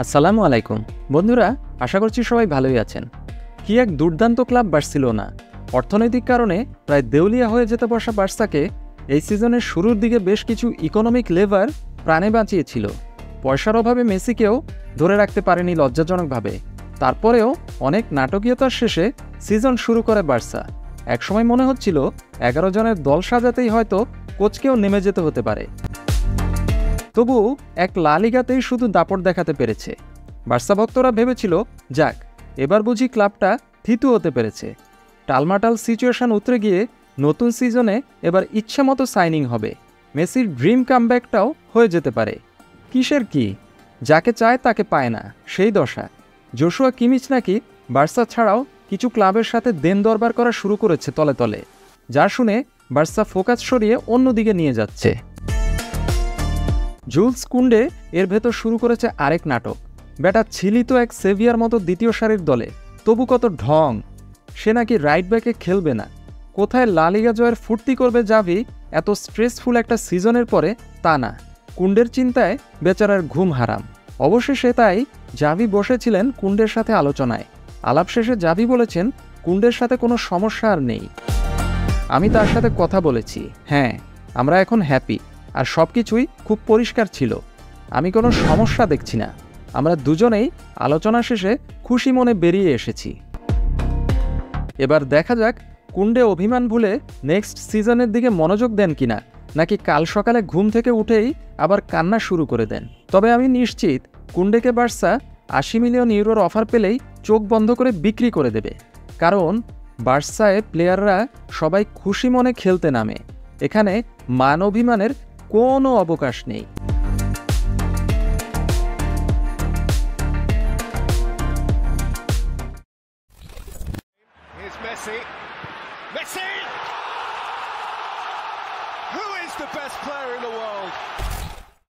আসসালামু আলাইকুম বন্ধুরা, আশা করছি সবাই ভালোই আছেন। কি এক দুর্দান্ত ক্লাব বার্সেলোনা। অর্থনৈতিক কারণে প্রায় দেউলিয়া হয়ে যেতে বসা বার্সাকে এই সিজনের শুরুর দিকে বেশ কিছু ইকোনমিক লেভার প্রাণে বাঁচিয়েছিল। পয়সার অভাবে মেসিকেও ধরে রাখতে পারেনি লজ্জাজনকভাবে। তারপরেও অনেক নাটকীয়তার শেষে সিজন শুরু করে বার্সা। একসময় মনে হচ্ছিল 11 জনের দল সাজাতেই হয়তো কোচকেও নেমে যেতে হতে পারে। তবু এক লা লিগাতেই শুধু দাপট দেখাতে পেরেছে। বার্সা ভক্তরা ভেবেছিল, যাক এবার বুঝি ক্লাবটা থিতু হতে পেরেছে। টালমাটাল সিচুয়েশন উতরে গিয়ে নতুন সিজনে এবার ইচ্ছামতো সাইনিং হবে। মেসির ড্রিম কামব্যাকটাও হয়ে যেতে পারে। কিসের কি, যাকে চায় তাকে পায় না, সেই দশা। জোশুয়া কিমিচ নাকি বার্সা ছাড়াও কিছু ক্লাবের সাথে দেন দরবার করা শুরু করেছে তলে তলে, যা শুনে বার্সা ফোকাস সরিয়ে অন্যদিকে নিয়ে যাচ্ছে। জুলস কুন্ডে এর ভেতর শুরু করেছে আরেক নাটক। ব্যাটা ছিলি তো এক সেভিয়ার মতো দ্বিতীয় সারির দলে, তবু কত ঢং। সে নাকি রাইট ব্যাকে খেলবে না। কোথায় লা লিগা জয়ের ফুর্তি করবে জাভি এত স্ট্রেসফুল একটা সিজনের পরে, তা না। কুন্ডের চিন্তায় বেচারার ঘুম হারাম। অবশেষে তাই জাভি বসেছিলেন কুন্ডের সাথে আলোচনায়। আলাপ শেষে জাভি বলেছেন কুন্ডের সাথে কোনো সমস্যা আর নেই। আমি তার সাথে কথা বলেছি, হ্যাঁ আমরা এখন হ্যাপি, আর সব কিছুই খুব পরিষ্কার ছিল। আমি কোনো সমস্যা দেখছি না। আমরা দুজনেই আলোচনা শেষে খুশি মনে বেরিয়ে এসেছি। এবার দেখা যাক কুন্ডে অভিমান ভুলে নেক্সট সিজনের দিকে মনোযোগ দেন কিনা, নাকি কাল সকালে ঘুম থেকে উঠেই আবার কান্না শুরু করে দেন। তবে আমি নিশ্চিত কুন্ডেকে বার্সা 80 মিলিয়ন ইউরোর অফার পেলেই চোখ বন্ধ করে বিক্রি করে দেবে। কারণ বার্সায় প্লেয়াররা সবাই খুশি মনে খেলতে নামে। এখানে মান অভিমানের কোনো অবকাশ নেই। Messi! Who is the best player in the world?